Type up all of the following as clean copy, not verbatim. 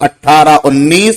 1819,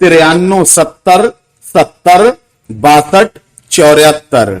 93 70 70 62 74।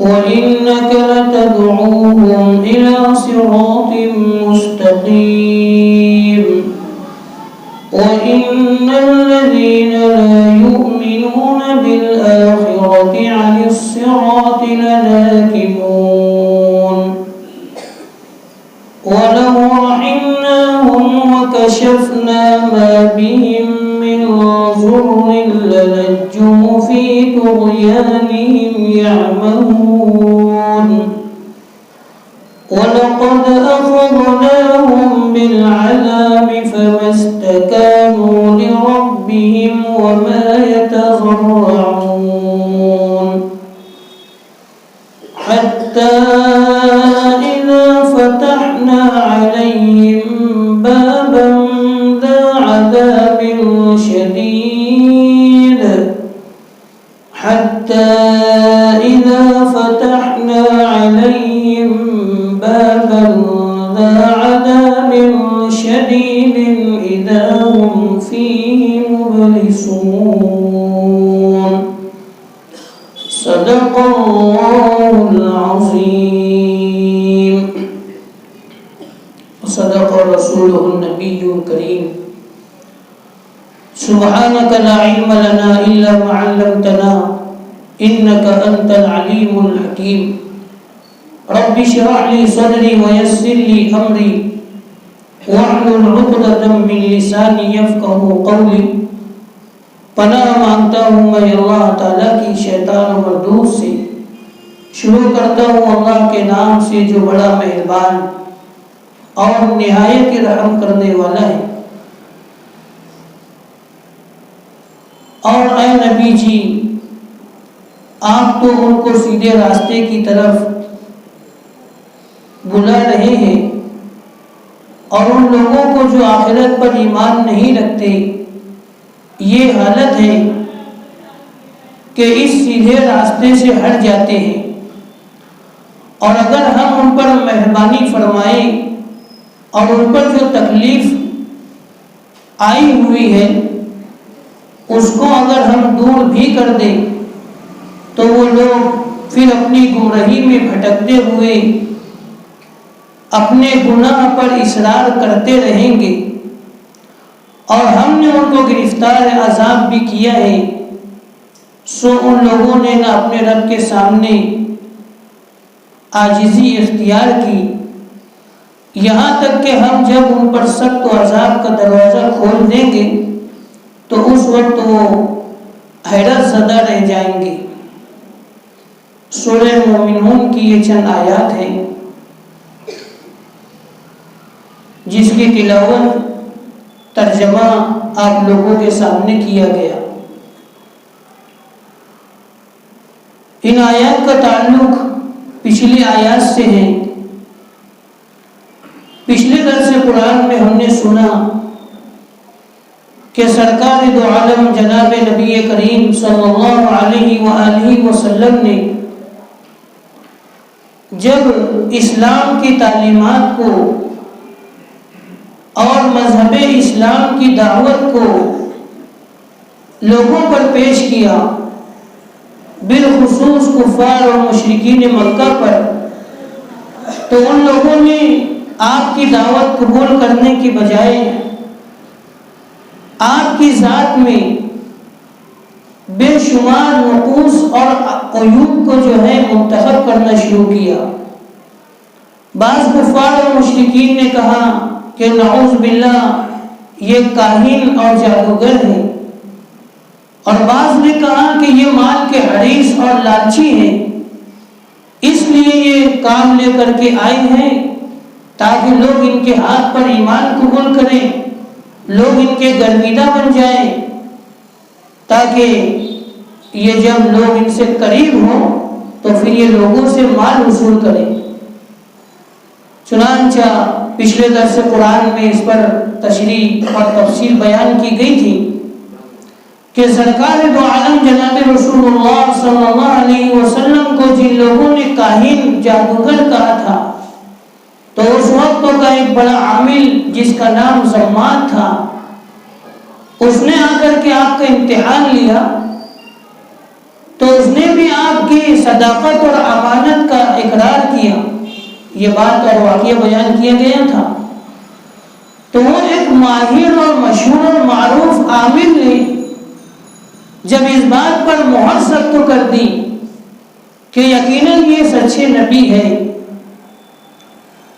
وَإِنَّكَ لَتَدْعُوهُمْ إِلَى صِرَاطٍ مُسْتَقِيمٍ وَإِنَّ الَّذِينَ لَا يُؤْمِنُونَ بِالْآخِرَةِ عَنِ الصِّرَاطِ لَنَاكِبُونَ وَلَوْ رَحِمْنَاهُمْ وَكَشَفْنَا مَا بِهِمْ مِنْ ضُرٍّ لَلَجُّوا فِي طُغْيَانِهِمْ يَعْمَهُونَ وَلَقَدْ أَخَذْنَاهُمْ بِالْعَذَابِ فَمَا اسْتَكَانُوا لِرَبِّهِمْ وَمَا يَتَضَرَّعُونَ حَتَّى إِذَا فَتَحْنَا عَلَيْهِمْ بَابًا ذَا عَذَابٍ شَدِيدٍ حَتَّى إِذَا فَتَحْنَا عَلَيْهِمْ بَابًا ذَا عَذَابٍ شَدِيدٍ إِذَا هُمْ فِيهِ مُبْلِسُونَ صدق الله العظيم وصدق رسوله النبي الكريم سبحانك لا علم لنا إلا ما علمتنا إنك أنت العليم الحكيم رب اشرح لي صدري ويسر لي أمري واحلل عقدة من لساني يفقهوا قولي۔ پناہ مانگتا ہوں میں اللہ تعالیٰ کی شیطان و مردود سے، شروع کرتا ہوں اللہ کے نام سے جو بڑا مہربان اور نہایت رحم کرنے والا ہے۔ اور اے نبی جی، آپ تو ان کو سیدھے راستے کی طرف بلا رہے ہیں، اور ان لوگوں کو جو آخرت پر ایمان نہیں رکھتے یہ حالت ہے کہ اس سیدھے راستے سے ہٹ جاتے ہیں، اور اگر ہم ان پر مہربانی فرمائیں اور ان پر جو تکلیف آئی ہوئی ہے اس کو اگر ہم دور بھی کر دیں تو وہ لوگ پھر اپنی گمراہی میں بھٹکتے ہوئے اپنے گناہ پر اصرار کرتے رہیں گے، اور ہم نے ان کو گرفتار عذاب بھی کیا ہے۔ سو ان لوگوں نے نہ اپنے رب کے سامنے عاجزی اختیار کی، یہاں تک کہ ہم جب ان پر سخت و عذاب کا دروازہ کھول دیں گے تو اس وقت وہ حیرت زدہ رہ جائیں گے۔ سورہ مومنون کی یہ چند آیات ہیں جس کی تلاوت ترجمہ آپ لوگوں کے سامنے کیا گیا۔ ان آیات کا تعلق پچھلی آیات سے ہے۔ پچھلے درس قرآن میں ہم نے سنا کہ سرکار دو عالم جناب نبی کریم صلی اللہ علیہ وآلہ وسلم نے جب اسلام کی تعلیمات کو اور مذہب اسلام کی دعوت کو لوگوں پر پیش کیا، بالخصوص کفار اور مشرکین مکہ پر، تو ان لوگوں نے آپ کی دعوت قبول کرنے کی بجائے آپ کی ذات میں بے شمار نقوص اور عیوب کو جو ہے منتخب کرنا شروع کیا۔ بعض کفار اور مشرکین نے کہا کہ نعوذ باللہ یہ کاہن اور جادوگر ہے، اور بعض نے کہا کہ یہ مال کے حریص اور لالچی ہیں، اس لیے یہ کام لے کر کے آئے ہیں تاکہ لوگ ان کے ہاتھ پر ایمان قبول کریں، لوگ ان کے گرویدہ بن جائیں، تاکہ یہ جب لوگ ان سے قریب ہوں تو پھر یہ لوگوں سے مال وصول کریں۔ چنانچہ پچھلے درس قرآن میں اس پر تشریح اور تفصیل بیان کی گئی تھی کہ سرکار دو عالم جناب رسول اللہ صلی اللہ علیہ وسلم کو جن لوگوں نے کاہن جادوگر کہا تھا، تو اس وقت کا ایک بڑا عامل جس کا نام زمات تھا، اس نے آ کر کے آپ کا امتحان لیا، تو اس نے بھی آپ کی صداقت اور امانت کا اقرار کیا۔ یہ بات اور واقعہ بیان کیا گیا تھا۔ تو وہ ایک ماہر اور مشہور اور معروف عامل نے جب اس بات پر مہر ثبت کر دی کہ یقیناً یہ سچے نبی ہے،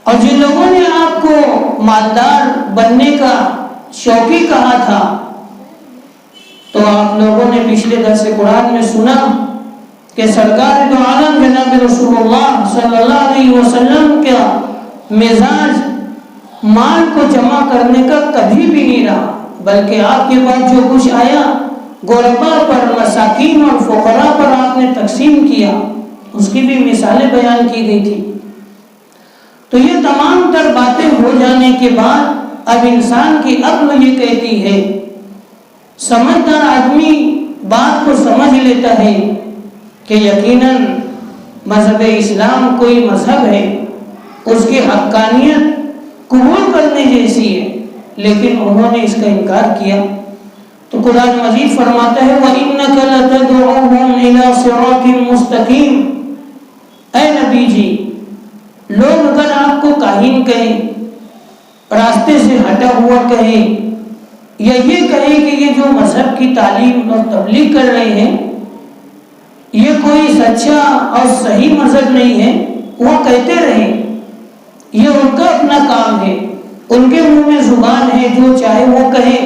اور جن لوگوں نے آپ کو مالدار بننے کا شوقی کہا تھا، تو آپ لوگوں نے پچھلے درس قرآن میں سنا کہ سرکار دو عالم جناب رسول اللہ صلی اللہ علیہ وسلم کا مزاج مال کو جمع کرنے کا کبھی بھی نہیں رہا، بلکہ آپ کے بعد جو کچھ آیا غرباء پر، مساکین اور فقراء پر آپ نے تقسیم کیا، اس کی بھی مثالیں بیان کی گئی تھی۔ تو یہ تمام تر باتیں ہو جانے کے بعد اب انسان کی عقل یہ کہتی ہے، سمجھدار آدمی بات کو سمجھ لیتا ہے کہ یقیناً مذہب اسلام کوئی مذہب ہے، اس کی حقانیت قبول کرنے جیسی ہے، لیکن انہوں نے اس کا انکار کیا۔ تو قرآن مجید فرماتا ہے وَإِنَّكَ لَتَدْعُوهُمْ إِلَى صِرَاطٍ مُسْتَقِيمٍ۔ اے نبی جی، لوگ اگر آپ کو کاہن کہیں، راستے سے ہٹا ہوا کہیں، یا یہ کہیں کہ یہ جو مذہب کی تعلیم اور تبلیغ کر رہے ہیں یہ کوئی سچا اور صحیح مذہب نہیں ہے، وہ کہتے رہیں، یہ ان کا اپنا کام ہے، ان کے منہ میں زبان ہے، جو چاہے وہ کہیں۔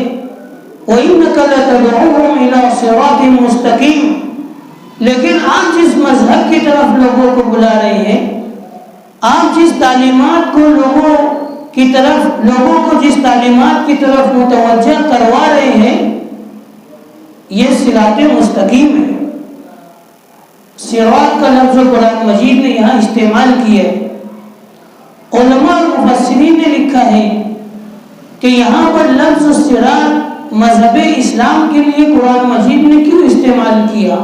وَإِنَّكَ لَتَدْعُوهُمْ إِلَى صِرَاطٍ مُسْتَقِيمٍ، لیکن آپ جس مذہب کی طرف لوگوں کو بلا رہے ہیں، آپ جس تعلیمات کو لوگوں کو جس تعلیمات کی طرف متوجہ کروا رہے ہیں، یہ صراط مستقیم ہے۔ صراط کا لفظ قرآن مجید نے یہاں استعمال کیا ہے۔ علماء اور مفسرین نے لکھا ہے کہ یہاں پر لفظ صراط مذہب اسلام کے لیے قرآن مجید نے کیوں استعمال کیا؟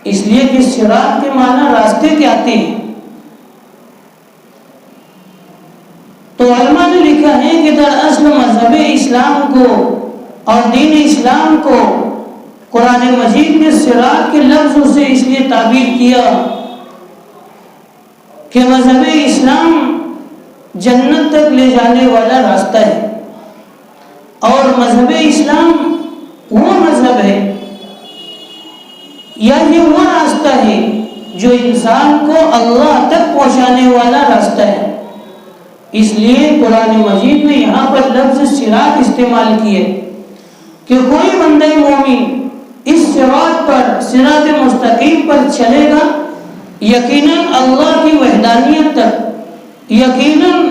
اس لیے کہ صراط کے معنی راستے کے آتے ہیں۔ تو علماء نے لکھا ہے کہ دراصل مذہب اسلام کو اور دین اسلام کو قرآن مجید نے صراط کے لفظ سے اس لیے تعبیر کیا کہ مذہب اسلام جنت تک لے جانے والا راستہ ہے، اور مذہب اسلام وہ مذہب ہے یا یہ وہ راستہ ہے جو انسان کو اللہ تک پہنچانے والا راستہ ہے۔ اس لیے قرآن مجید نے یہاں پر لفظ صراط استعمال کیے کہ کوئی بندہ مومن اس صراط پر، صراط مستقیم پر چلے گا، یقیناً اللہ کی وحدانیت تک، یقیناً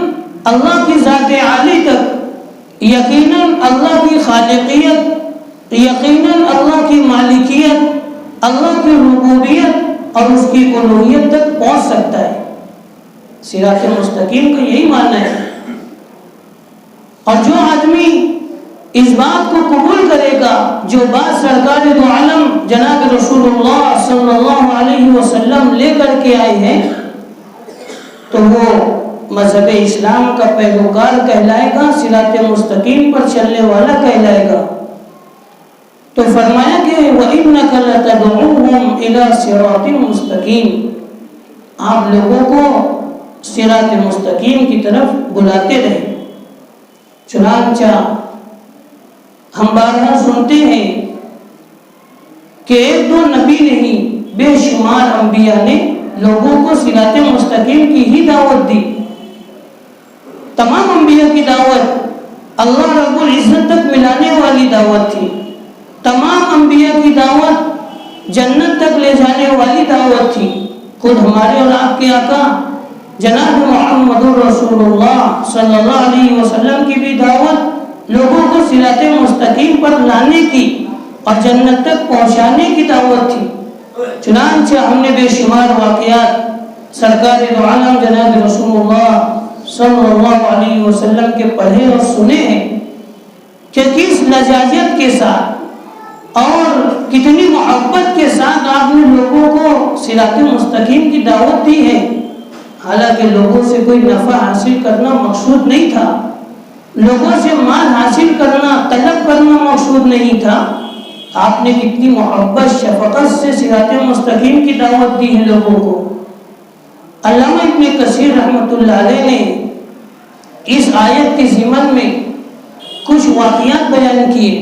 اللہ کی ذات عالی تک، یقیناً اللہ کی خالقیت، یقیناً اللہ کی مالکیت، اللہ کی ربوبیت اور اس کی الوہیت تک پہنچ سکتا ہے۔ صراط مستقیم کا یہی معنی ہے۔ اور جو آدمی اس بات کو قبول کرے گا، جو بات سرکار دو عالم جناب رسول اللہ صلی اللہ علیہ وسلم لے کر کے آئے ہیں، تو وہ مذہب اسلام کا پیروکار کہلائے گا، صراط مستقیم پر چلنے والا کہلائے گا۔ تو فرمایا کہ وَإِنَّكَ لَتَدْعُوهُمْ إِلَى صِرَاطٍ مُسْتَقِيمٍ، آپ لوگوں کو صراط مستقیم کی طرف بلاتے رہیں۔ چنانچہ ہم بارہا سنتے ہیں کہ ایک دو نبی نہیں بے شمار انبیاء نے لوگوں کو صراط مستقیم کی ہی دعوت دی. تمام انبیاء کی دعوت اللہ رب العزت تک ملانے والی دعوت تھی. تمام انبیاء کی دعوت جنت تک لے جانے والی دعوت تھی. خود ہمارے اور آپ کے آقا جناب محمد رسول اللہ صلی اللہ علیہ وسلم کی بھی دعوت لوگوں کو صراط مستقیم پر لانے کی اور جنت تک پہنچانے کی دعوت تھی. چنانچہ ہم نے بے شمار واقعات سرکار دو عالم جناب رسول اللہ صلی اللہ علیہ وسلم کے پڑھے اور سنے ہیں کہ کس لجاجت کے ساتھ اور کتنی محبت کے ساتھ آپ نے لوگوں کو صراط مستقیم کی دعوت دی ہے. حالانکہ لوگوں سے کوئی نفع حاصل کرنا مقصود نہیں تھا, لوگوں سے مال حاصل کرنا طلب کرنا مقصود نہیں تھا. آپ نے کتنی محبت شفقت سے صراط مستقیم کی دعوت دی ہے لوگوں کو. علامہ ابن کثیر رحمۃ اللہ علیہ نے اس آیت کے ضمن میں کچھ واقعات بیان کیے.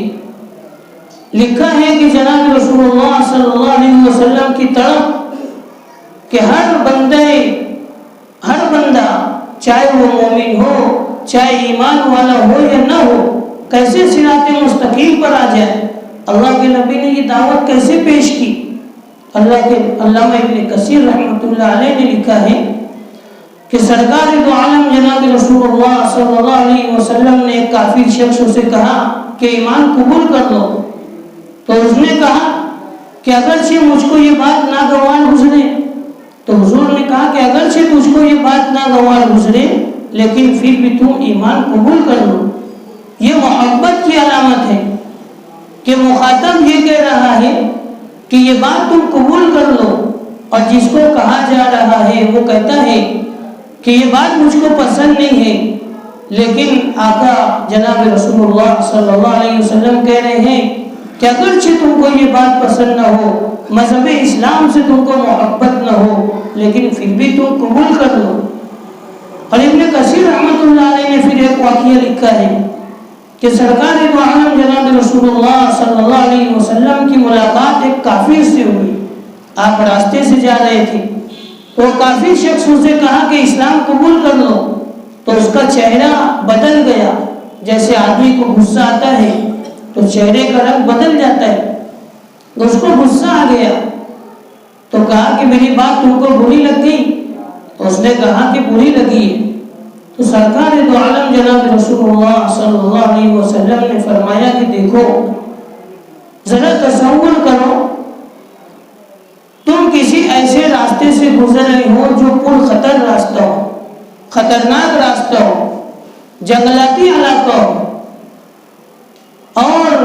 لکھا ہے کہ جناب رسول اللہ صلی اللہ علیہ وسلم کی طرف کہ ہر بندہ چاہے وہ مومن ہو چاہے ایمان والا ہو یا نہ ہو کیسے صراط مستقیم پر آ جائے. اللہ کے نبی نے یہ دعوت کیسے پیش کی. علامہ ابن کثیر رحمۃ اللہ علیہ نے لکھا ہے کہ سرکار دو عالم جناب رسول اللہ صلی اللہ علیہ وسلم نے ایک کافر شخص سے کہا کہ ایمان قبول کر لو. تو اس نے کہا کہ اگرچہ مجھ کو یہ بات ناگوار گزرے, تو حضور نے کہا کہ اگرچہ تجھ کو یہ بات ناگوار گزرے لیکن پھر بھی تم ایمان قبول کر لو. یہ محبت کی علامت ہے کہ مخاطب یہ کہہ رہا ہے کہ یہ بات تم قبول کر لو, اور جس کو کہا جا رہا ہے وہ کہتا ہے کہ یہ بات مجھ کو پسند نہیں ہے. لیکن آقا جناب رسول اللہ صلی اللہ علیہ وسلم کہہ رہے ہیں کہ اگرچہ تم کو یہ بات پسند نہ ہو, مذہب اسلام سے تم کو محبت نہ ہو, لیکن پھر بھی تم قبول کر لو. اور ابن کثیر رحمۃ اللہ علیہ نے پھر ایک واقعہ لکھا ہے کہ سرکار دو عالم جناب رسول اللہ صلی اللہ علیہ وسلم کی ملاقات ایک کافر سے ہوئی. آپ راستے سے جا رہے تھے تو کافر شخص اسے کہا کہ اسلام قبول کر لو. تو اس کا چہرہ بدل گیا. جیسے آدمی کو غصہ آتا ہے تو چہرے کا رنگ بدل جاتا ہے, تو اس کو غصہ آ گیا. تو کہا کہ میری بات تم کو بری لگ گئی. تو اس نے کہا کہ بری لگی ہے. تو سرکار دو عالم جناب رسول اللہ صلی اللہ علیہ وسلم نے فرمایا کہ دیکھو ذرا تصور کرو تم کسی ایسے راستے سے گزر رہے ہو جو پر خطر راستہ ہو, خطرناک راستہ ہو, جنگلاتی علاقہ ہو, اور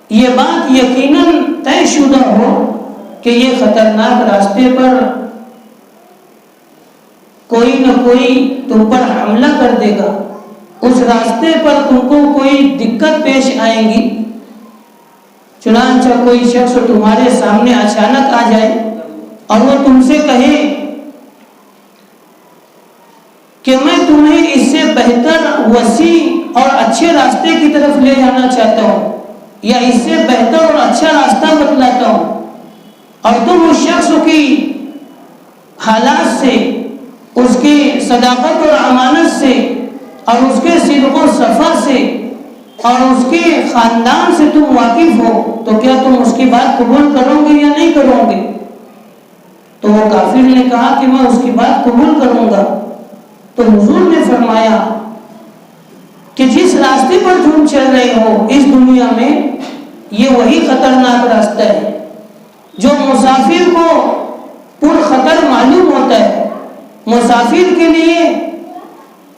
یہ بات یقیناً طے شدہ ہو کہ یہ خطرناک راستے پر کوئی نہ کوئی تم پر حملہ کر دے گا, اس راستے پر تم کو کوئی دقت پیش آئے گی. چنانچہ کوئی شخص تمہارے سامنے اچانک آ جائے اور وہ تم سے کہے کہ میں تمہیں اس سے بہتر وسیع اور اچھے راستے کی طرف لے جانا چاہتا ہوں, یا اس سے بہتر اور اچھا راستہ بتلاتا ہوں, اور تم اس شخص کی حالات سے, اس کی صداقت اور امانت سے, اور اس کے صدق و صفا سے, اور اس کے خاندان سے تم واقف ہو, تو کیا تم اس کی بات قبول کرو گے یا نہیں کرو گے؟ تو وہ کافر نے کہا کہ میں اس کی بات قبول کروں گا. تو حضور نے فرمایا کہ جس راستے پر تم چل رہے ہو اس دنیا میں یہ وہی خطرناک راستہ ہے جو مسافر کو پر خطر معلوم ہوتا ہے. مسافر کے لیے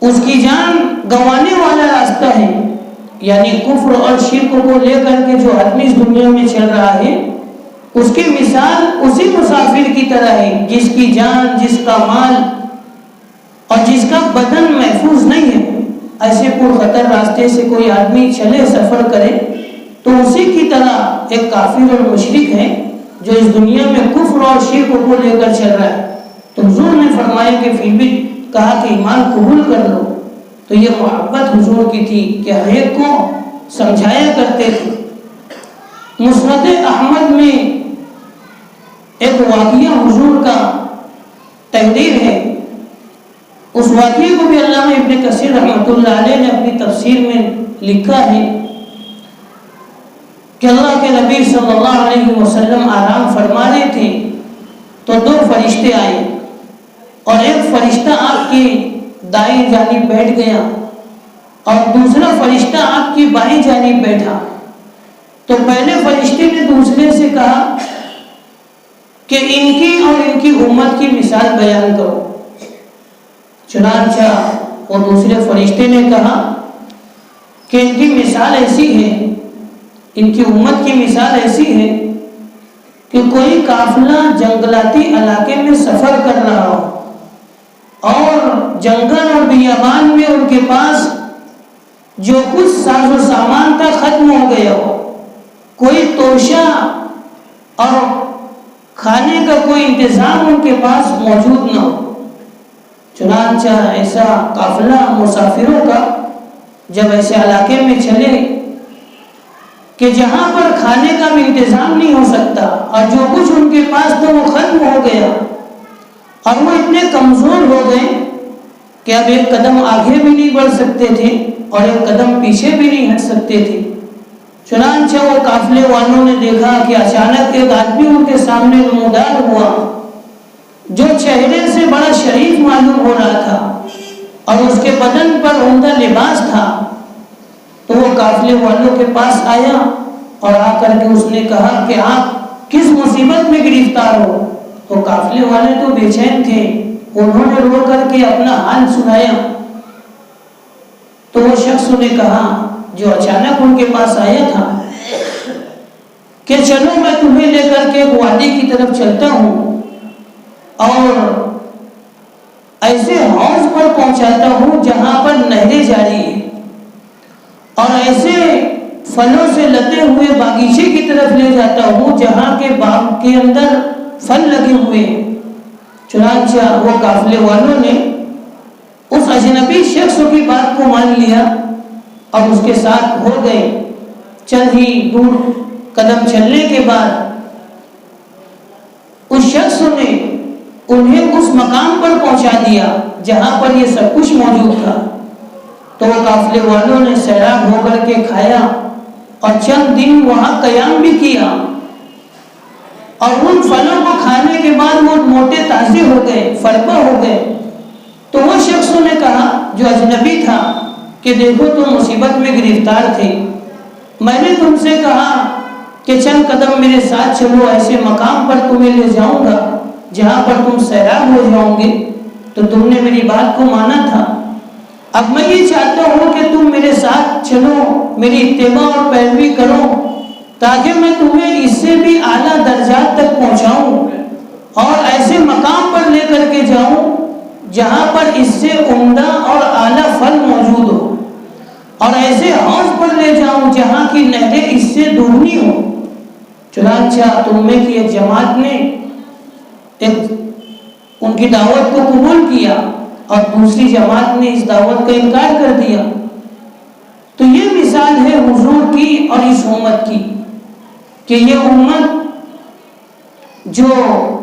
اس کی جان گنوانے والا راستہ ہے. یعنی کفر اور شرک کو لے کر کے جو آدمی اس دنیا میں چل رہا ہے اس کی مثال اسی مسافر کی طرح ہے جس کی جان, جس کا مال اور جس کا بدن محفوظ نہیں ہے. ایسے پر خطر راستے سے کوئی آدمی چلے, سفر کرے, تو اسی کی طرح ایک کافر اور مشرک ہے جو اس دنیا میں کفر اور شرک کو لے کر چل رہا ہے. تو حضور نے فرمایا کہ پھر بھی کہا کہ ایمان قبول کر لو. تو یہ محبت حضور کی تھی کہ ہر ایک کو سمجھایا کرتے تھے. مسند احمد میں ایک واقعہ حضور کا تحریر ہے. اس واقعے کو بھی علامہ ابن کثیر رحمۃ اللہ علیہ نے اپنی تفسیر میں لکھا ہے کہ اللہ کے نبی صلی اللہ علیہ وسلم آرام فرما رہے تھے تو دو فرشتے آئے اور ایک فرشتہ آپ کی دائیں جانب بیٹھ گیا اور دوسرا فرشتہ آپ کی بائیں جانب بیٹھا. تو پہلے فرشتے نے دوسرے سے کہا کہ ان کی اور ان کی امت کی مثال بیان کرو. چنانچہ وہ دوسرے فرشتے نے کہا کہ ان کی مثال ایسی ہے، ان کی امت کی مثال ایسی ہے کہ کوئی قافلہ جنگلاتی علاقے میں سفر کر رہا ہو اور جنگل اور بیابان میں ان کے پاس جو کچھ ساز و سامان تھا ختم ہو گیا ہو، کوئی توشہ اور کھانے کا کوئی انتظام ان کے پاس موجود نہ ہو. چنانچہ ایسا قافلہ مسافروں کا جب ایسے علاقے میں چلے کہ جہاں پر کھانے کا بھی انتظام نہیں ہو سکتا اور جو کچھ ان کے پاس تھا وہ ختم ہو گیا اور وہ اتنے کمزور ہو گئے کہ اب ایک قدم آگے بھی نہیں بڑھ سکتے تھے اور ایک قدم پیچھے بھی نہیں ہٹ سکتے تھے. چنانچہ وہ قافلے والوں نے دیکھا کہ اچانک ایک آدمی ان کے سامنے نمودار ہوا جو چہرے سے بڑا شریف معلوم ہو رہا تھا اور اس کے بدن پر عمدہ لباس تھا. تو وہ قافلے والوں کے پاس آیا اور آ کر کے اس نے کہا کہ آپ کس مصیبت میں گرفتار ہو. تو قافلے والے تو بے چین تھے، انہوں نے رو کر کے اپنا حال سنایا. تو وہ شخص نے کہا جو اچانک ان کے پاس آیا تھا کہ چلو میں تمہیں لے کر کے ایک وادی کی طرف چلتا ہوں اور ایسے حوض پر پہنچاتا ہوں جہاں پر نہریں جاری ہیں اور ایسے پھلوں سے لدے ہوئے باغیچے کی طرف لے جاتا ہوں جہاں کے باغ کے اندر پھل لگے ہوئے ہیں. چنانچہ وہ قافلے والوں نے اس اجنبی شخص کی بات کو مان لیا اور اس کے ساتھ ہو گئے. چند ہی دور قدم چلنے کے بعد اس شخص نے انہیں اس مقام پر پہنچا دیا جہاں پر یہ سب کچھ موجود تھا. تو وہ قافلے والوں نے سیراب ہو کر کے کھایا اور چند دن وہاں قیام بھی کیا اور ان پھلوں کو کھانے کے بعد وہ موٹے تازے ہو گئے، فربا ہو گئے. تو وہ شخص نے کہا جو اجنبی تھا کہ دیکھو تم مصیبت میں گرفتار تھے، میں نے تم سے کہا کہ چند قدم میرے ساتھ چلو، ایسے مقام پر تمہیں لے جاؤں گا جہاں پر تم سیراب ہو جاؤ گے، تو تم نے میری بات کو مانا تھا. اب میں یہ چاہتا ہوں کہ تم میرے ساتھ چلو، میری اتباع اور پیروی کرو تاکہ میں تمہیں اس سے بھی اعلیٰ درجات تک پہنچاؤں اور ایسے مقام پر لے کر کے جاؤں جہاں پر اس سے عمدہ اور اعلیٰ پھل موجود ہو اور ایسے حوض پر لے جاؤں جہاں کی نہریں اس سے دگنی ہو. چنانچہ تم میں کی ایک جماعت نے ان کی دعوت کو قبول کیا اور دوسری جماعت نے اس دعوت کا انکار کر دیا. تو یہ مثال ہے حضور کی اور اس امت کی کہ یہ امت جو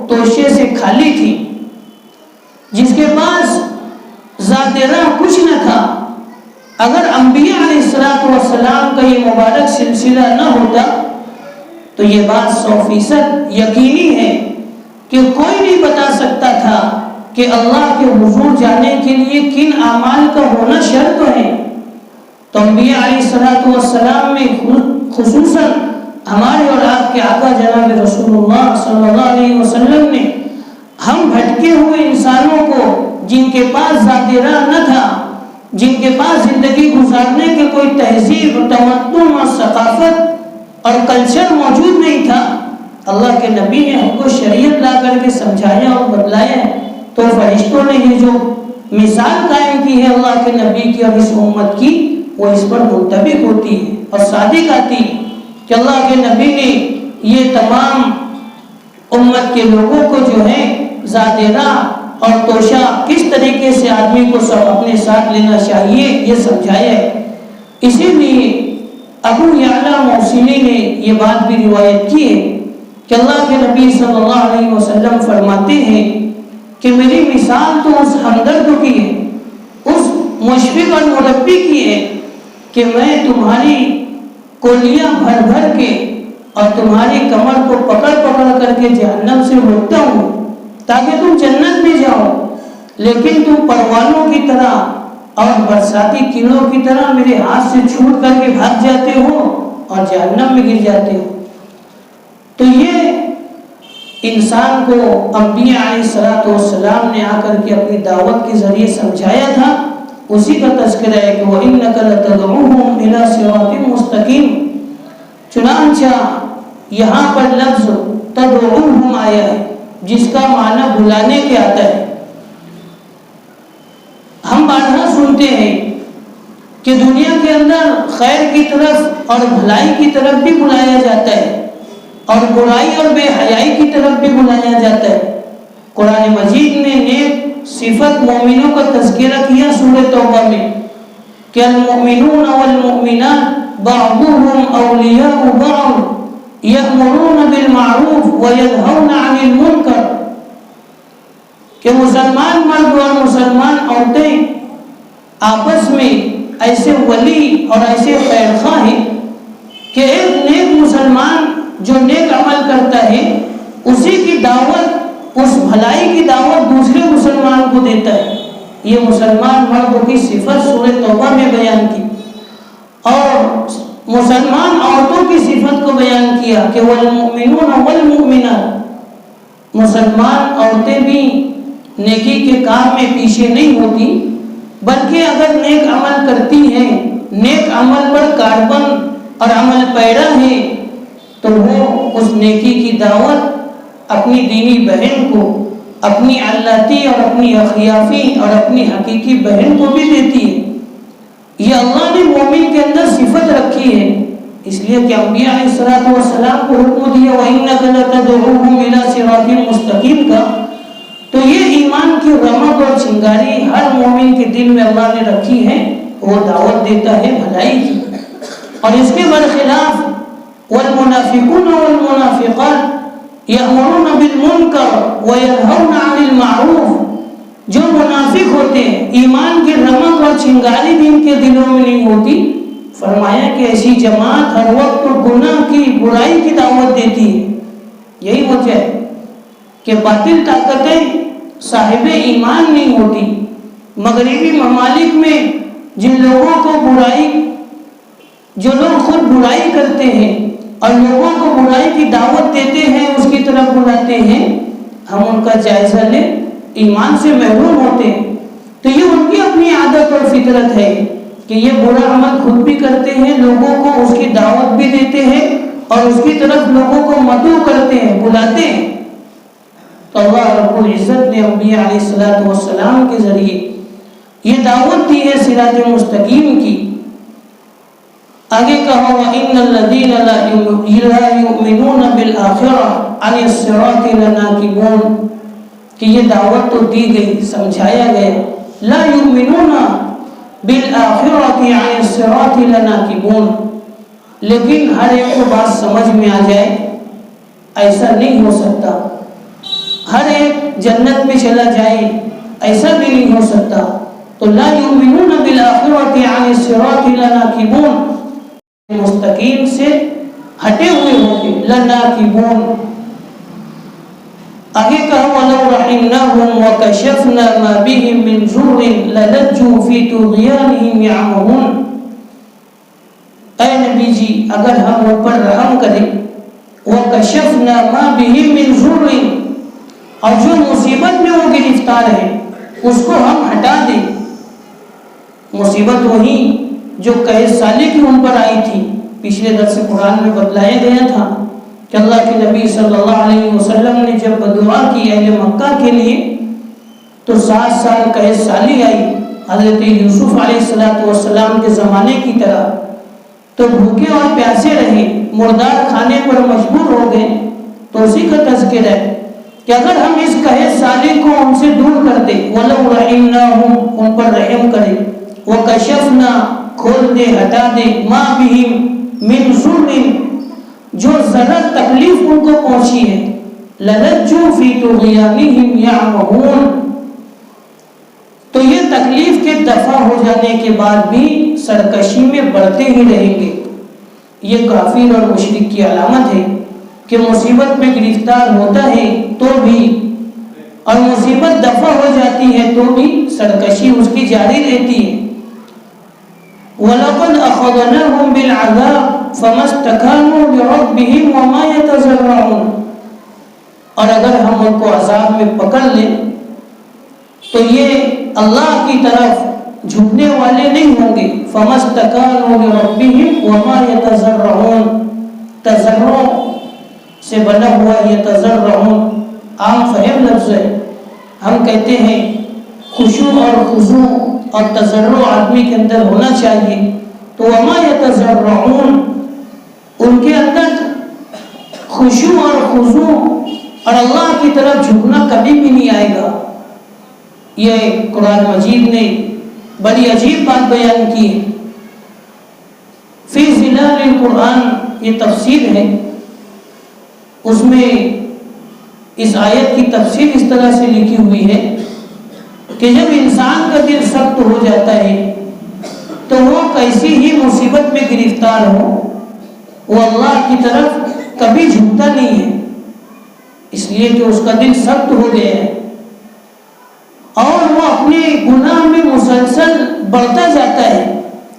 توشے سے خالی تھی، جس کے پاس ذات راہ کچھ نہ تھا. اگر انبیاء علیہ السلام کا یہ مبارک سلسلہ نہ ہوتا تو یہ بات 100% یقینی ہے کہ کوئی نہیں بتا سکتا تھا کہ اللہ کے حضور جانے کے لیے کن اعمال کا ہونا شرط ہے. تو انبیاء علیہ السلام میں خصوصاً ہمارے اور آپ کے آقا جناب رسول اللہ صلی اللہ علیہ وسلم نے ہم بھٹکے ہوئے انسانوں کو جن کے پاس ذات راہ نہ تھا، جن کے پاس زندگی گزارنے کے کوئی تہذیب، تمدن اور ثقافت اور کلچر موجود نہیں تھا، اللہ کے نبی نے ہم کو شریعت لا کر کے سمجھایا اور بتلایا. تو فرشتوں نے یہ جو مثال قائم کی ہے اللہ کے نبی کی اور اس امت کی، وہ اس پر منطبق ہوتی ہے اور صادق آتی ہے کہ اللہ کے نبی نے یہ تمام امت کے لوگوں کو جو ہے ذات راہ اور توشہ کس طریقے سے آدمی کو سب اپنے ساتھ لینا چاہیے یہ سمجھایا ہے. اسی لیے ابو یعلا موصلی نے یہ بات بھی روایت کی ہے کہ اللہ کے نبی صلی اللہ علیہ وسلم فرماتے ہیں کہ میری مثال تو اس ہمدرد کی ہے، اس مشفق اور مربی کی ہے کہ میں تمہاری کولیاں بھر بھر کے اور تمہاری کمر کو پکڑ پکڑ کر کے جہنم سے روکتا ہوں تاکہ تم جنت میں جاؤ، لیکن تم پروانوں کی طرح اور برساتی کیڑوں کی طرح میرے ہاتھ سے چھوٹ کر کے بھاگ جاتے ہو اور جہنم میں گر جاتے ہو۔ تو یہ انسان کو انبیاء علیہ السلام نے آ کر کے اپنی دعوت کے ذریعے سمجھایا تھا، اسی کا تذکرہ ہے کہ وَإِنَّكَ لَتَدْعُوهُمْ إِلَى صِرَاطٍ مُسْتَقِيمٍ۔ چنانچہ یہاں پر لفظ تدعوہم آیا ہے جس کا معنی بلانے کے آتا ہے۔ ہم بارہا سنتے ہیں کہ دنیا کے اندر خیر کی طرف اور بھلائی کی طرف بھی بلایا جاتا ہے اور برائی اور بے حیائی کی طرف بھی بلایا جاتا ہے۔ قرآن مجید نے نیک صفت مومنوں کا تذکرہ کیا سورہ توبہ میں کہ المؤمنون والمؤمنات بعضهم اولیاء بعض یأمرون بالمعروف وینہون عن المنکر، کہ مسلمان مرد اور مسلمان عورتیں آپس میں ایسے ولی اور ایسے خیر خواہ ہیں کہ ایک نیک مسلمان جو نیک عمل کرتا ہے اسی کی دعوت، اس بھلائی کی دعوت دوسرے مسلمان کو دیتا ہے۔ یہ مسلمان مردوں کی صفت سورہ توبہ میں بیان کی، اور مسلمان عورتوں کی صفت کو بیان کیا کہ والمؤمنون والمؤمنات، مسلمان عورتیں بھی نیکی کے کام میں پیچھے نہیں ہوتی، بلکہ اگر نیک عمل کرتی ہیں، نیک عمل پر کاربن اور عمل پیرا ہے تو وہ اس نیکی کی دعوت اپنی دینی بہن کو، اپنی علاتی اور اپنی اخیافی اور اپنی حقیقی بہن کو بھی دیتی ہے۔ یہ اللہ نے مومن کے اندر صفت رکھی ہے، اس لیے کہ انبیاء علیہ السلام کو حکم دیا وَإِنَّكَ لَتَدْعُوهُمْ إِلَى صِرَاطٍ مُسْتَقِيمٍ کا، تو یہ ایمان کی رمق اور چنگاری ہر مومن کے دل میں اللہ نے رکھی ہے، وہ دعوت دیتا ہے بھلائی کی۔ اور اس کے برخلاف والمنافقون والمنافقات یأمرون بالمنکر وینہون عن المعروف، جو منافق ہوتے ہیں ایمان کی رمق اور چنگاری بھی ان کے دلوں میں نہیں ہوتی، فرمایا کہ ایسی جماعت ہر وقت گناہ کی برائی کی دعوت دیتی ہے۔ یہی وجہ ہے کہ باطل طاقتیں صاحب ایمان نہیں ہوتی۔ مغربی ممالک میں جن لوگوں کو برائی، جو لوگ خود برائی کرتے ہیں اور لوگوں کو برائی کی دعوت دیتے ہیں، اس کی طرف بلاتے ہیں، ہم ان کا جائزہ لیں، ایمان سے محروم ہوتے ہیں۔ تو یہ ان کی اپنی عادت اور فطرت ہے کہ یہ برا عمل خود بھی کرتے ہیں، لوگوں کو اس کی دعوت بھی دیتے ہیں اور اس کی طرف لوگوں کو مدعو کرتے ہیں، بلاتے ہیں۔ تو اللہ رب العزت نے انبیاء علیہ السلام کے ذریعے یہ دعوت دی ہے صراط مستقیم کی۔ آگے کہا وَإِنَّ الَّذِينَ لَا يُؤْمِنُونَ بِالْآخِرَةِ عَنِ الصِّرَاطِ لَنَاكِبُونَ، کہ یہ دعوت تو دی گئی، سمجھایا گیا، لا یؤمنون بالآخرۃ عن الصراط لناکبون، لیکن ہر ایک کو بات سمجھ میں آ جائے ایسا نہیں ہو سکتا، ہر ایک جنت میں چلا جائے ایسا بھی نہیں ہو سکتا۔ تو لا یؤمنون بالآخرۃ عن الصراط لناکبون، مستقیم سے ہٹے ہوئے ہوں گے، لناکبون۔ آگے کہا وَلَوْ رَحِمْنَاهُمْ وَكَشَفْنَا مَا بِهِمْ مِنْ ضُرٍّ لَلَجُّوا فِي طُغْيَانِهِمْ يَعْمَهُونَ، اے نبی جی اگر ہم ان پر رحم کریں، وَكَشَفْنَا مَا بِهِمْ مِنْ ضُرٍّ، اور جو مصیبت میں وہ گرفتار ہے اس کو ہم ہٹا دیں، مصیبت وہی جو قحط سالی کی ان پر آئی تھی، پچھلے درس قرآن میں بتلایا گیا تھا کہ اللہ کے نبی صلی اللہ علیہ وسلم نے جب بدعا کی اہل مکہ کے لیے تو 7 سال قحط سالی آئی حضرت یوسف علیہ السلام کے زمانے کی طرح، تو بھوکے اور پیاسے رہے، مردار کھانے پر مجبور ہو گئے۔ تو اسی کا تذکرہ ہے کہ اگر ہم اس قحط سالی کو ان سے دور کر دیں، وَلَوْ رَحِمْنَاهُمْ، ان پر رحم کریں، وَكَشَفْنَا، کھول دے، ہٹا دے، مَا بِهِمْ، من ضر، جو ذرا تکلیف ان کو پہنچی ہے، للجوا فی طغیانہم یعمہون، تو یہ تکلیف کے دفع ہو جانے کے بعد بھی سرکشی میں بڑھتے ہی رہیں گے۔ یہ کافر اور مشرک کی علامت ہے کہ مصیبت میں گرفتار ہوتا ہے تو بھی، اور مصیبت دفع ہو جاتی ہے تو بھی سرکشی اس کی جاری رہتی ہے۔ وَلَقَدْ أَخَذْنَاهُمْ بِالْعَذَابِ فَمَا اسْتَكَانُوا لِرَبِّهِمْ وَمَا يَتَضَرَّعُونَ، اور اگر ہم ان کو عذاب میں پکڑ لیں تو یہ اللہ کی طرف جھکنے والے نہیں ہوں گے۔ فَمَا اسْتَكَانُوا لِرَبِّهِمْ وَمَا يَتَضَرَّعُونَ، تضرع سے بنا ہوا یتضرعون عام فہم لفظ ہے۔ ہم کہتے ہیں خشوع اور خضوع اور تضرع آدمی کے اندر ہونا چاہیے، تو وما یتضرعون، ان کے اندر خشوع اور خضوع اور اللہ کی طرف جھکنا کبھی بھی نہیں آئے گا۔ یہ قرآن مجید نے بڑی عجیب بات بیان کی ہے۔ فی ظلال القرآن، یہ تفسیر ہے، اس میں اس آیت کی تفسیر اس طرح سے لکھی ہوئی ہے کہ جب انسان کا دل سخت ہو جاتا ہے تو وہ کیسی ہی مصیبت میں گرفتار ہو، وہ اللہ کی طرف کبھی جھکتا نہیں ہے، اس لیے کہ اس کا دل سخت ہو گیا ہے، اور وہ اپنے گناہ میں مسلسل بڑھتا جاتا ہے۔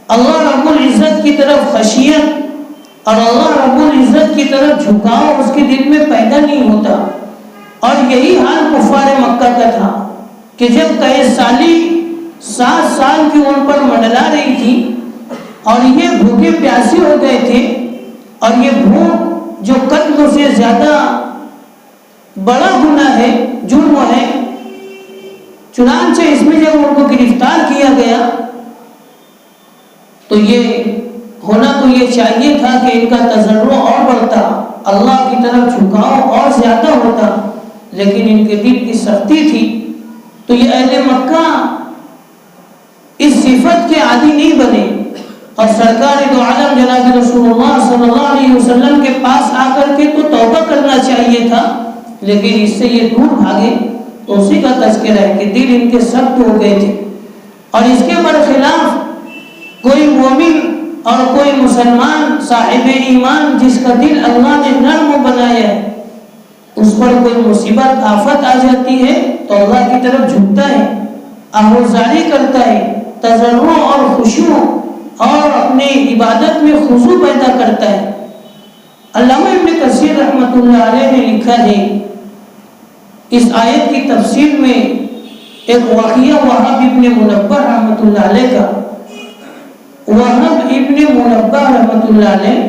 اللہ رب العزت کی طرف خشیت اور اللہ رب العزت کی طرف جھکاؤ اس کے دل میں پیدا نہیں ہوتا۔ اور یہی حال کفار مکہ کا تھا کہ جب قحط سالی 7 سال کی ان پر منڈلا رہی تھی اور یہ بھوکے پیاسے ہو گئے تھے، اور یہ بھوک جو قتل سے زیادہ بڑا گناہ ہے، جرم ہے، چنانچہ اس میں جب ان کو گرفتار کیا گیا تو یہ ہونا تو یہ چاہیے تھا کہ ان کا تضرع اور بڑھتا، اللہ کی طرف جھکاؤ اور زیادہ ہوتا، لیکن ان کے دل کی سختی تھی۔ تو یہ اہل مکہ اس صفت کے عادی نہیں بنے، اور سرکار دو عالم جناب رسول اللہ صلی اللہ علیہ وسلم کے پاس آ کر کے تو توبہ کرنا چاہیے تھا، لیکن اس سے یہ دور بھاگے۔ تو اسی کا تذکرہ ہے کہ دل ان کے سخت ہو گئے تھے، اور اس کے برخلاف کوئی مومن اور کوئی مسلمان صاحب ایمان جس کا دل اللہ نے نرم بنایا ہے، اس پر کوئی مصیبت آفت آ جاتی ہے تو اللہ کی طرف جھکتا ہے، آہوزاری کرتا ہے، تضرع اور خشوع اور اپنے عبادت میں خضوع پیدا کرتا ہے۔ علامہ ابن کثیر رحمۃ اللہ علیہ نے لکھا ہے اس آیت کی تفسیر میں ایک واقعہ وہب ابن منبہ رحمۃ اللہ علیہ کا۔ وہب ابن منبہ رحمۃ اللہ علیہ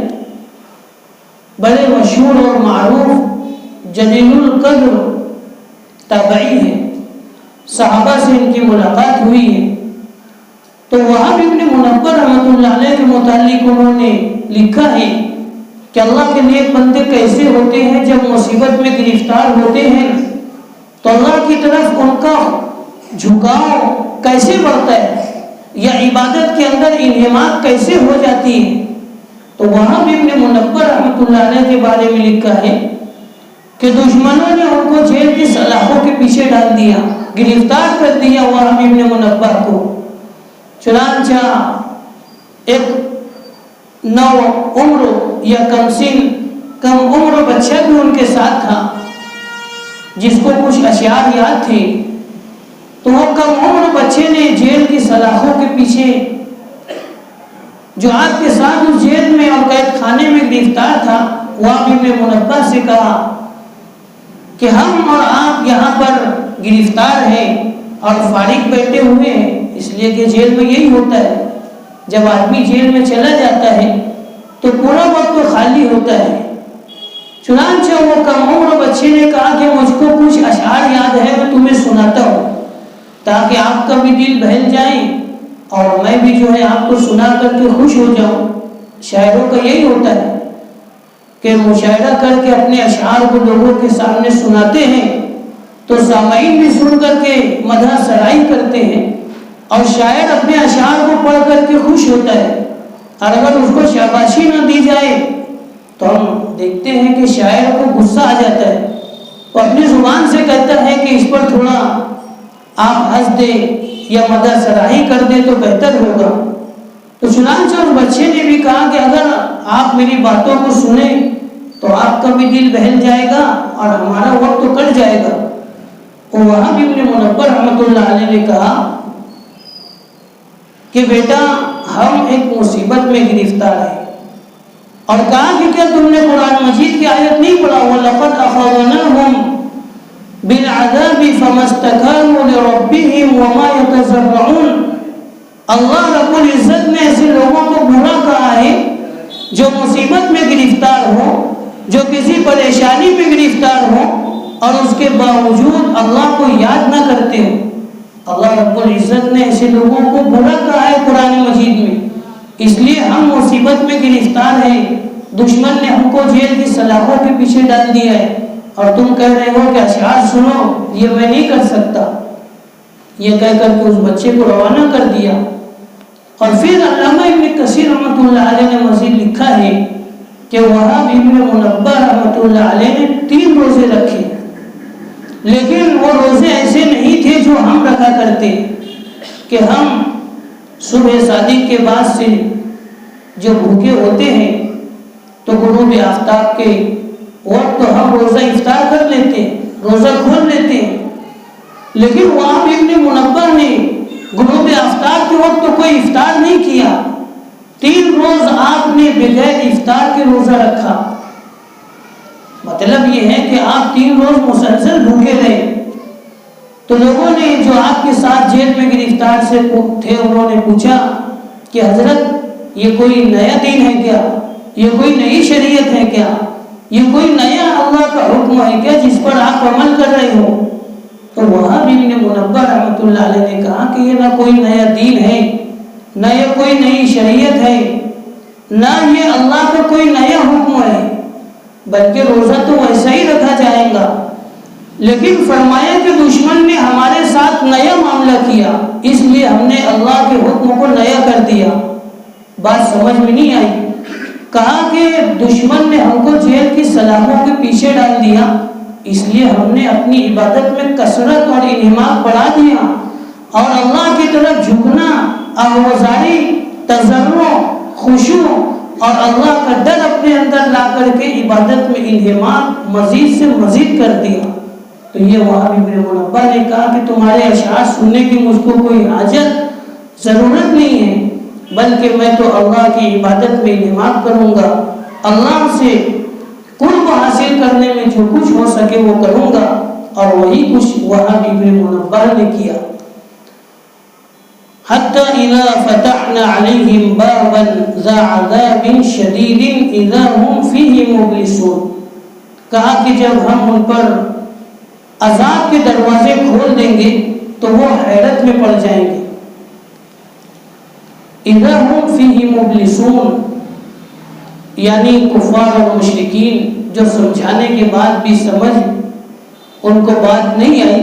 بڑے مشہور اور معروف جلیل القدر تابعی ہے، صحابہ سے ان کی ملاقات ہوئی ہے۔ تو وہب ابن منبہ رحمۃ اللہ علیہ کے متعلق انہوں نے لکھا ہے کہ اللہ کے نیک بندے کیسے ہوتے ہیں، جب مصیبت میں گرفتار ہوتے ہیں تو اللہ کی طرف ان کا جھکاؤ کیسے بڑھتا ہے، یا عبادت کے اندر انہماک کیسے ہو جاتی ہے۔ تو وہاں بھی ابن منبہ رحمۃ اللہ علیہ کے بارے میں لکھا ہے کہ دشمنوں نے ان کو جیل کی سلاخوں کے پیچھے ڈال دیا، گرفتار کر دیا وہاں بھی ابن منبہ کو۔ چنانچہ ایک نو عمر یا کم عمر بچہ بھی ان کے ساتھ تھا جس کو کچھ اشعار یاد تھے، تو وہ کم عمر بچے نے جیل کی سلاخوں کے پیچھے جو آپ کے ساتھ اس جیل میں اور قید خانے میں گرفتار تھا، وہاں بھی ابن منبہ سے کہا کہ ہم اور آپ یہاں پر گرفتار ہیں اور فارغ بیٹھے ہوئے ہیں، اس لیے کہ جیل میں یہی ہوتا ہے، جب آدمی جیل میں چلا جاتا ہے تو پورا وقت خالی ہوتا ہے۔ چنانچہ وہ کم عمر بچے نے کہا کہ مجھ کو کچھ اشعار یاد ہے، میں تمہیں سناتا ہوں تاکہ آپ کا بھی دل بہل جائے اور میں بھی جو ہے آپ کو سنا کر کے خوش ہو جاؤں۔ شاعروں کا یہی ہوتا ہے کہ مشاعرہ کر کے اپنے اشعار کو لوگوں کے سامنے سناتے ہیں تو سامعین بھی سن کر کے مدح سرائی کرتے ہیں، اور شاعر اپنے اشعار کو پڑھ کر کے خوش ہوتا ہے۔ اور اگر اس کو شاباشی نہ دی جائے تو ہم دیکھتے ہیں کہ شاعر کو غصہ آ جاتا ہے، وہ اپنی زبان سے کہتا ہے کہ اس پر تھوڑا آپ ہنس دیں یا مدح سراہی کر دیں تو بہتر ہوگا۔ تو چنانچہ اس بچے نے بھی کہا کہ اگر آپ میری باتوں کو سنیں تو آپ کا بھی دل بہل جائے گا اور ہمارا وقت تو کٹ جائے گا۔ اور وہاں بھی ابن منبر رحمۃ اللہ علیہ نے کہا کہ بیٹا ہم ایک مصیبت میں گرفتار ہیں، اور کہا کہ کیا تم نے قرآن مجید کی آیت نہیں پڑھا وَلَقَدْ أَخَذْنَاهُمْ بِالْعَذَابِ فَمَا اسْتَكَانُوا لِرَبِّهِمْ وَمَا يَتَضَرَّعُونَ۔ اللہ رب العزت نے ایسے لوگوں کو برا کہا ہے جو مصیبت میں گرفتار ہو، جو کسی پریشانی میں گرفتار ہو اور اس کے باوجود اللہ کو یاد نہ کرتے ہو۔ اللہ رب العزت نے ایسے لوگوں کو برا کہا ہے قرآن مجید میں، اس لیے ہم مصیبت میں گرفتار ہیں، دشمن نے ہم کو جیل کی سلاخوں کے پیچھے ڈال دیا ہے، اور تم کہہ رہے ہو کہ اشعار سنو، یہ میں نہیں کر سکتا۔ یہ کہہ کر کے اس بچے کو روانہ کر دیا۔ اور پھر علامہ ابن کثیر رحمۃ اللہ علیہ نے مزید لکھا ہے کہ وہاں ابن منبہ رحمۃ اللہ علیہ نے 3 روزے رکھے، لیکن وہ روزے ایسے نہیں تھے جو ہم رکھا کرتے کہ ہم صبح صادق کے بعد سے جو بھوکے ہوتے ہیں تو غروب آفتاب کے وقت تو ہم روزہ افطار کر لیتے ہیں، روزہ کھول لیتے ہیں، لیکن وہاں ابن منبہ نے غروب آفتاب کے وقت تو کوئی افطار نہیں کیا، 3 روز آپ نے بغیر افطار کے روزہ رکھا۔ مطلب یہ ہے کہ آپ 3 روز مسلسل بھوکے رہے۔ تو لوگوں نے جو آپ کے ساتھ جیل میں گرفتار سے تھے انہوں نے پوچھا کہ حضرت یہ کوئی نیا دین ہے کیا، یہ کوئی نئی شریعت ہے کیا، یہ کوئی نیا اللہ کا حکم ہے کیا جس پر آپ عمل کر رہے ہو؟ تو وہاں بھی ابن منبہ رحمۃ اللہ علیہ نے کہا کہ یہ نہ کوئی نیا دین ہے، نہ یہ کوئی نئی شریعت ہے، نہ یہ اللہ کا کوئی نیا حکم ہے، بلکہ روزہ تو ویسا ہی رکھا جائے گا، لیکن فرمایا کہ دشمن نے ہمارے ساتھ نیا معاملہ کیا، اس لیے ہم نے اللہ کے حکم کو نیا کر دیا۔ بات سمجھ میں نہیں آئی؟ کہا کہ دشمن نے ہم کو جیل کی سلاخوں کے پیچھے ڈال دیا، اس لیے ہم نے اپنی عبادت میں کثرت اور انہماک بڑھا دیا، اور اللہ کی طرف جھکنا، آوازاری، تضرع، خشوع اور اللہ کا ڈر اپنے اندر لا کر کے عبادت میں انہماک مزید سے مزید کر دیا۔ تو یہ وہاں ابن منبہ نے کہا کہ تمہارے اشعار سننے کی مجھ کو کوئی حاجت ضرورت نہیں ہے، بلکہ میں تو اللہ کی عبادت میں انہماک کروں گا، اللہ سے قرب حاصل کرنے میں جو کچھ ہو سکے وہ کروں گا، اور وہی کچھ وہاں ابن منبہ نے کیا۔ حتی اذا فتحنا علیہم بابا ذا عذاب شدید اذا هم فیہ مبلسون۔ کہا کہ جب ہم ان پر عذاب کے دروازے کھول دیں گے تو وہ حیرت میں پڑ جائیں گے۔ اذا هم فیہ مبلسون یعنی کفار اور مشرکین جو سمجھانے کے بعد بھی سمجھ ان کو بات نہیں آئی،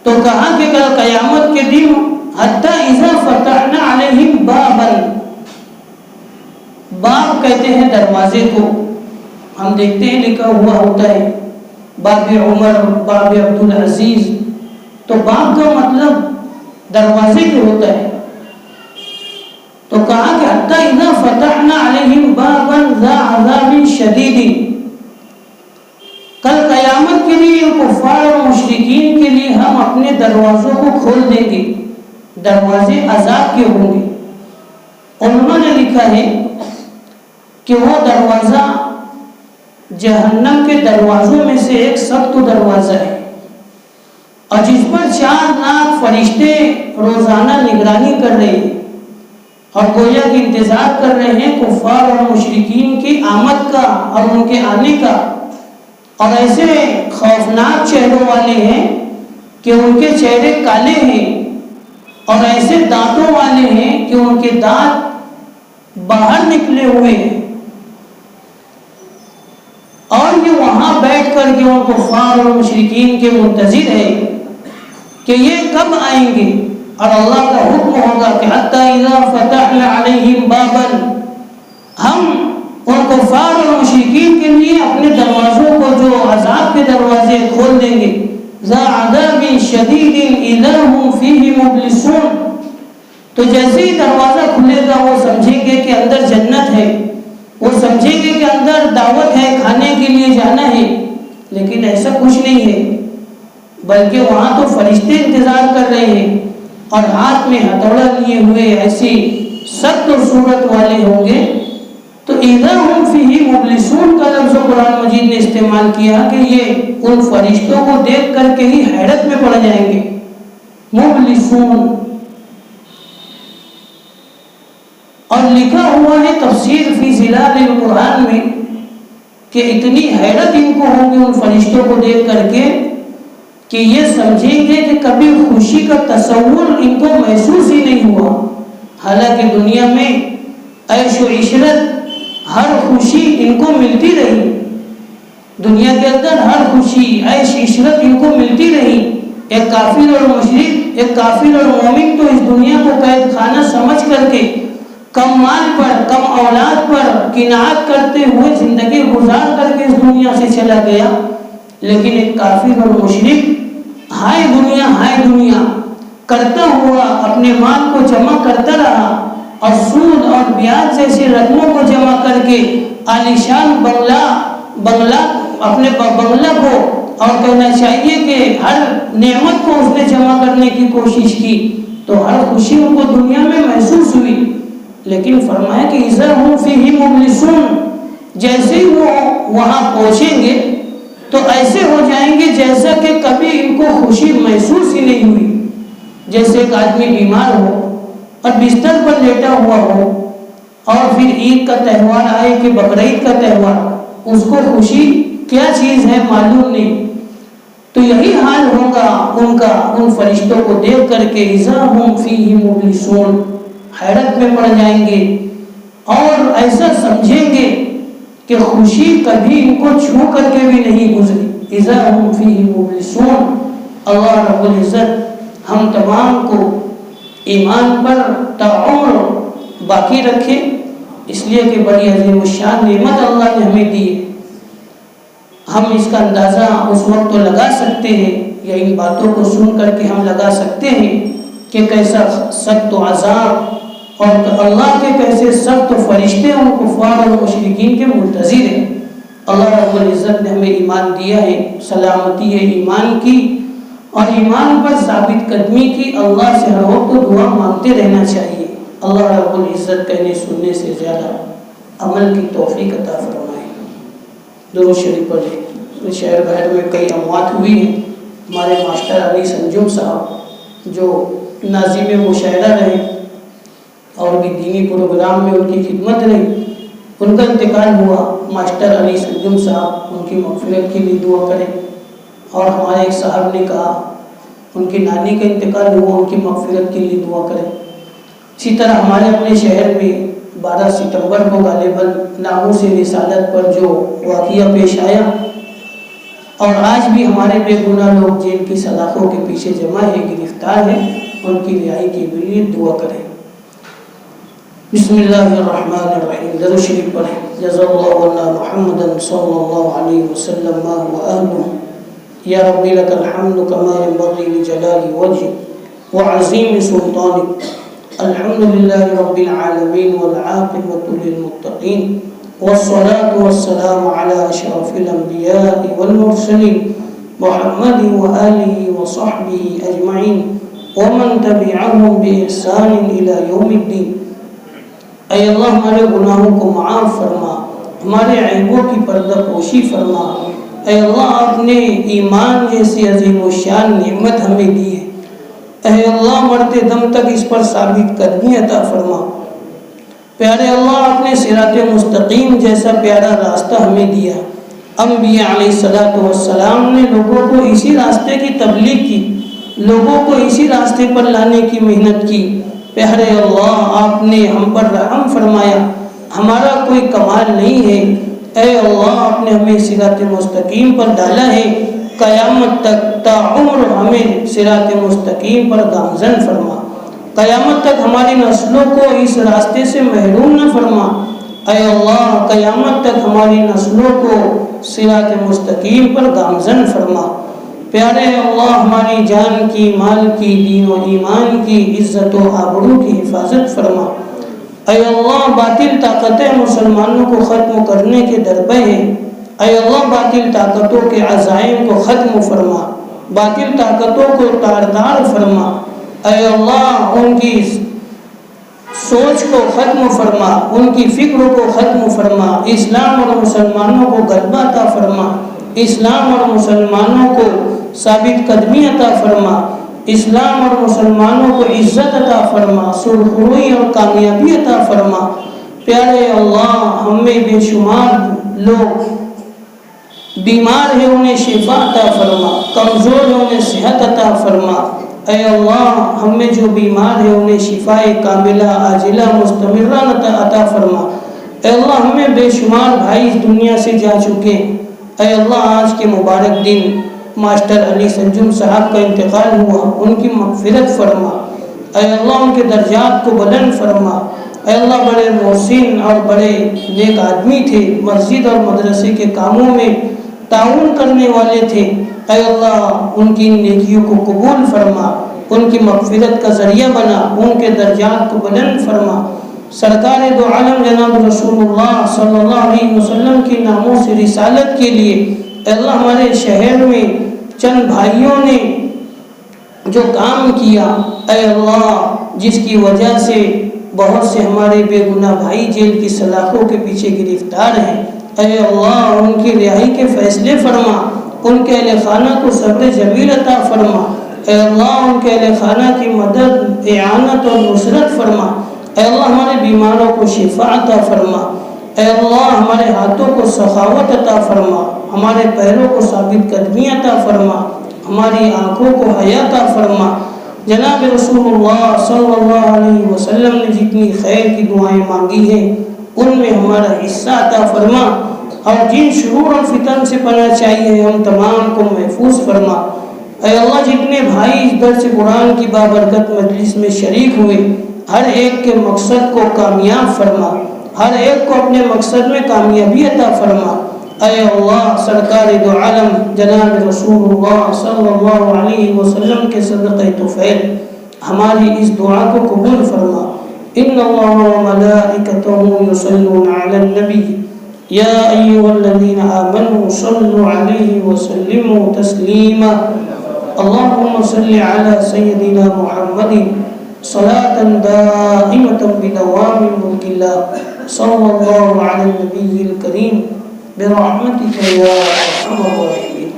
تو کہا کہ کل قیامت کے دن حتی اذا فتحنا علیہم بابا، باب کہتے ہیں دروازے کو، ہم دیکھتے ہیں لکھا ہوا ہوتا ہے باب عمر، باب عبدالعزیز، تو باب کا مطلب دروازے کے ہوتا ہے۔ تو کہا کہ حتی اذا فتحنا علیہم بابا ذا عذاب شدید، کل قیامت کے لیے کفار اور مشرکین کے لیے ہم اپنے دروازوں کو کھول دیں گے، دروازے عذاب کے ہوں گے۔ علماء نے لکھا ہے کہ وہ دروازہ جہنم کے دروازوں میں سے ایک سخت دروازہ ہے، اور جس پر 4 لاکھ فرشتے روزانہ نگرانی کر رہے ہیں، اور گویا کہ انتظار کر رہے ہیں کفار اور مشرکین کی آمد کا اور ان کے آنے کا، اور ایسے خوفناک چہروں والے ہیں کہ ان کے چہرے کالے ہیں، اور ایسے دانتوں والے ہیں کہ ان کے دانت باہر نکلے ہوئے ہیں، اور یہ وہاں بیٹھ کر کے ان کفار اور مشرکین کے منتظر ہے کہ یہ کب آئیں گے، اور اللہ کا حکم ہوگا کہ حتی اذا فتحنا علیہم بابا ہم ان کفار اور مشرکین کے لیے اپنے دروازوں کو جو عذاب کے دروازے کھول دیں گے. ذا عذاب شدید اذا هم فیہ مبلسون. تو جیسے ہی دروازہ کھلے گا وہ سمجھیں گے کہ اندر جنت ہے, وہ سمجھیں گے کہ اندر دعوت ہے, کھانے کے لیے جانا ہے. لیکن ایسا کچھ نہیں ہے, بلکہ وہاں تو فرشتے انتظار کر رہے ہیں اور ہاتھ میں ہتھوڑا لیے ہوئے ایسی سخت صورت والے ہوں گے. تو اذا هم فیہ مبلسون کا لفظ قرآن مجید نے استعمال کیا کہ یہ ان فرشتوں کو دیکھ کر کے ہی حیرت میں پڑ جائیں گے. مبلسون. اور لکھا ہوا ہے تفسیر فی ظلال القرآن میں کہ اتنی حیرت ان کو ہوگی ان فرشتوں کو دیکھ کر کے کہ یہ سمجھیں گے کہ کبھی خوشی کا تصور ان کو محسوس ہی نہیں ہوا. حالانکہ دنیا میں عیش و عشرت ہر خوشی ان کو ملتی رہی, دنیا کے اندر ہر خوشی عیش عشرت ان کو ملتی رہی. ایک کافر اور مشرک, ایک کافر اور مومن تو اس دنیا کو قید خانہ سمجھ کر کے کم مال پر, کم اولاد پر قناعت کرتے ہوئے زندگی گزار کر کے اس دنیا سے چلا گیا. لیکن ایک کافر اور مشرک ہائے دنیا کرتا ہوا اپنے مال کو جمع کرتا رہا اور سود اور بیاج جیسی رقموں کو جمع کر کے عالیشان بنگلہ اپنے بنگلہ کو, اور کہنا چاہیے کہ ہر نعمت کو اس نے جمع کرنے کی کوشش کی. تو ہر خوشی ان کو دنیا میں محسوس ہوئی. لیکن فرمایا کہ اذا هم فیہ مبلسون, جیسے ہی وہ وہاں پہنچیں گے تو ایسے ہو جائیں گے جیسا کہ کبھی ان کو خوشی محسوس ہی نہیں ہوئی. جیسے ایک آدمی بیمار ہو اور بستر پر لیٹا ہوا ہو اور پھر عید کا تہوار آئے کہ بقرعید کا تہوار, اس کو خوشی کیا چیز ہے معلوم نہیں. تو یہی حال ہوگا ان کا ان فرشتوں کو دیکھ کر کے اذا هم فیہ مبلسون, حیرت میں پڑ جائیں گے اور ایسا سمجھیں گے کہ خوشی کبھی ان کو چھو کر کے بھی نہیں گزری. اذا هم فیہ مبلسون. اللہ رب العزت ہم تمام کو ایمان پر تعمر باقی رکھے, اس لیے کہ بڑی عظیم الشان نعمت اللہ نے ہمیں دی. ہم اس کا اندازہ اس وقت تو لگا سکتے ہیں, یا ان باتوں کو سن کر کے ہم لگا سکتے ہیں کہ کیسا سخت و عذاب اور اللہ کے کیسے سخت فرشتے ان کفار اور مشرکین کے منتظر ہیں. اللہ رب العزت نے ہمیں ایمان دیا ہے, سلامتی ہے ایمان کی اور ایمان پر ثابت قدمی کی. اللہ سے ہر وقت دعا مانگتے رہنا چاہیے. اللہ رب العزت کہنے سننے سے زیادہ عمل کی توفیق عطا فرمائے. درود شریف پڑھیں. شہر بہر میں کئی اموات ہوئی ہیں. ہمارے ماسٹر علی سنجم صاحب جو ناظم مشاعرہ رہے اور بھی دینی پروگرام میں ان کی خدمت رہی, ان کا انتقال ہوا. ماسٹر علی سنجم صاحب ان کی مغفرت کے لیے دعا کریں. اور ہمارے ایک صاحب نے کہا ان کی نانی کا انتقال ہوا, ان کی مغفرت کے لیے دعا کریں. اسی طرح ہمارے اپنے شہر میں 12 ستمبر کو غالباً ناموس رسالت پر جو واقعہ پیش آیا اور آج بھی ہمارے بے گناہ لوگ جیل کی سلاخوں کے پیچھے جمع ہے, گرفتار ہیں, ان کی رہائی کے لیے دعا کریں. بسم اللہ الرحمن الرحیم. درود شریف پڑھیں. جزا اللہ عنا محمدا صلی اللہ علیہ وسلم ما هو اهله. یا رب لك الحمد كما ينبغي لجلال وجهك وعظيم سلطانك. الحمد لله رب العالمين والعاقبة للمتقين والصلاة والسلام على أشرف الأنبياء والمرسلين محمد وآله وصحبه أجمعين ومن تبعهم بإحسان إلى يوم الدين. اے اللہ ہمارے گناہوں کو معاف فرما, ہمارے عیبوں کی پردہ پوشی فرما. اے اللہ آپ نے ایمان جیسی عظیم و شان نعمت ہمیں دی ہے. اے اللہ مرتے دم تک اس پر ثابت قدمی عطا فرما. پیارے اللہ آپ نے صراط مستقیم جیسا پیارا راستہ ہمیں دیا. انبیاء علیہ السلام نے لوگوں کو اسی راستے کی تبلیغ کی, لوگوں کو اسی راستے پر لانے کی محنت کی. پیارے اللہ آپ نے ہم پر رحم فرمایا. ہمارا کوئی کمال نہیں ہے. اے اللہ آپ نے ہمیں صراط مستقیم پر ڈالا ہے. قیامت تک تا عمر ہمیں صراط مستقیم پر گامزن فرما. قیامت تک ہماری نسلوں کو اس راستے سے محروم نہ فرما. اے اللہ قیامت تک ہماری نسلوں کو صراط مستقیم پر گامزن فرما۔ پیارے اللہ ہماری جان کی، مال کی، دین و ایمان کی، عزت و آبرو کی حفاظت فرما۔ اے اللہ باطل طاقتیں مسلمانوں کو ختم کرنے کے درپے ہیں، اے اللہ باطل طاقتوں کے عزائم کو ختم فرما، باطل طاقتوں کو تاردار فرما۔ اے اللہ ان کی سوچ کو ختم فرما، ان کی فکر کو ختم فرما، اسلام اور مسلمانوں کو غلبہ عطا فرما، اسلام اور مسلمانوں کو ثابت قدمی عطا فرما، اسلام اور مسلمانوں کو عزت عطا فرما، سرخروئی اور کامیابی عطا فرما۔ پیارے اللہ ہم میں بے شمار لوگ بیمار ہیں، انہیں شفا عطا فرما، کمزور ہیں انہیں صحت عطا فرما۔ اے اللہ ہم میں جو بیمار ہیں انہیں شفا کاملہ عاجلہ مستمرہ عطا فرما۔ اے اللہ ہمیں بے شمار بھائی اس دنیا سے جا چکے، اے اللہ آج کے مبارک دن ماسٹر علی سنجم صاحب کا انتقال ہوا، ان کی مغفرت فرما۔ اے اللہ ان کے درجات کو بلند فرما۔ اے اللہ بڑے محسن اور بڑے نیک آدمی تھے، مسجد اور مدرسے کے کاموں میں تعاون کرنے والے تھے۔ اے اللہ ان کی نیکیوں کو قبول فرما، ان کی مغفرت کا ذریعہ بنا، ان کے درجات کو بلند فرما۔ سرکار دو عالم جناب رسول اللہ صلی اللہ علیہ وسلم کی ناموس رسالت کے لیے اے اللہ ہمارے شہر میں چند بھائیوں نے جو کام کیا، اے اللہ جس کی وجہ سے بہت سے ہمارے بے گناہ بھائی جیل کی سلاخوں کے پیچھے گرفتار ہیں، اے اللہ ان کی رہائی کے فیصلے فرما، ان کے اہل خانہ کو صبر جمیل عطا فرما۔ اے اللہ ان کے اہل خانہ کی مدد، اعانت اور نصرت فرما۔ اے اللہ ہمارے بیماروں کو شفا عطا فرما۔ اے اللہ ہمارے ہاتھوں کو سخاوت عطا فرما، ہمارے پیروں کو ثابت قدمی عطا فرما، ہماری آنکھوں کو حیا عطا فرما۔ جناب رسول اللہ صلی اللہ علیہ وسلم نے جتنی خیر کی دعائیں مانگی ہیں ان میں ہمارا حصہ عطا فرما، اور جن شرور اور فتن سے پناہ چاہیے ہم تمام کو محفوظ فرما۔ اے اللہ جتنے بھائی اس درس قرآن کی بابرکت مجلس میں شریک ہوئے، ہر ایک کے مقصد کو کامیاب فرما، ہر ایک کو اپنے مقصد میں کامیابی عطا فرما۔ اے اللہ سرکار دو عالم جناب رسول اللہ صلی اللہ علیہ وسلم کے صدقہ طفیل ہماری اس دعا کو قبول فرما۔ ان اللہ وملائکتہ یصلون علی النبی یا ایھا الذین آمنوا صلوا علیہ وسلموا تسلیما۔ اللهم صل على سيدنا محمد صلاة دائمة بدوام ملك الله صلى الله على النبي الكريم برحمتك يا أرحم الراحمين۔